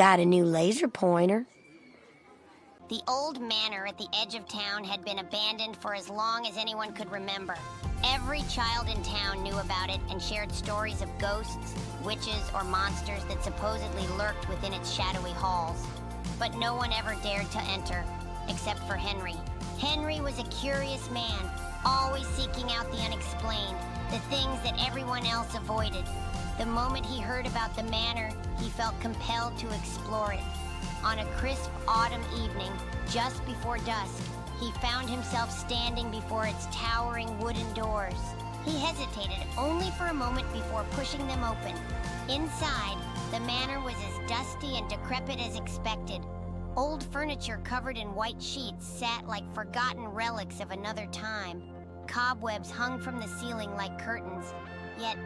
Got a new laser pointer. The old manor at the edge of town had been abandoned for as long as anyone could remember. Every child in town knew about it and shared stories of ghosts, witches, or monsters that supposedly lurked within its shadowy halls. But no one ever dared to enter, except for Henry. Henry was a curious man, always seeking out the unexplained, the things that everyone else avoided. The moment he heard about the manor, he felt compelled to explore it. On a crisp autumn evening, just before dusk, he found himself standing before its towering wooden doors. He hesitated only for a moment before pushing them open. Inside, the manor was as dusty and decrepit as expected. Old furniture covered in white sheets sat like forgotten relics of another time. Cobwebs hung from the ceiling like curtains. Yet,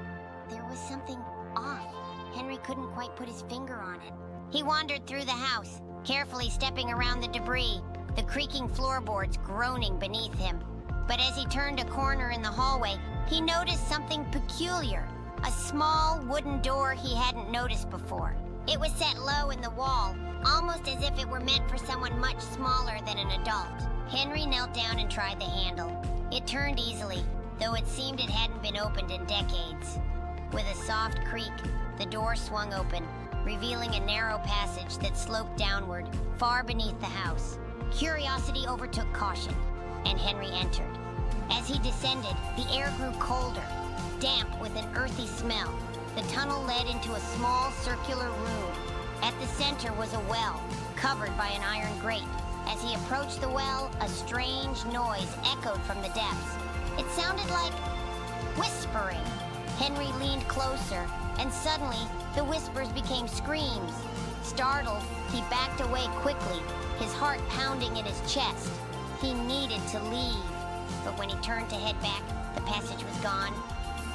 there was something off. Henry couldn't quite put his finger on it. He wandered through the house, carefully stepping around the debris, the creaking floorboards groaning beneath him. But as he turned a corner in the hallway, he noticed something peculiar. A small wooden door he hadn't noticed before. It was set low in the wall, almost as if it were meant for someone much smaller than an adult. Henry knelt down and tried the handle. It turned easily, though it seemed it hadn't been opened in decades. With a soft creak, the door swung open, revealing a narrow passage that sloped downward, far beneath the house. Curiosity overtook caution, and Henry entered. As he descended, the air grew colder, damp with an earthy smell. The tunnel led into a small circular room. At the center was a well, covered by an iron grate. As he approached the well, a strange noise echoed from the depths. It sounded like whispering. Henry leaned closer, and suddenly, the whispers became screams. Startled, he backed away quickly, his heart pounding in his chest. He needed to leave. But when he turned to head back, the passage was gone.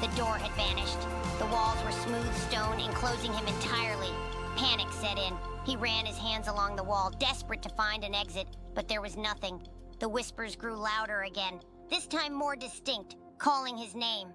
The door had vanished. The walls were smooth stone, enclosing him entirely. Panic set in. He ran his hands along the wall, desperate to find an exit, but there was nothing. The whispers grew louder again, this time more distinct, calling his name.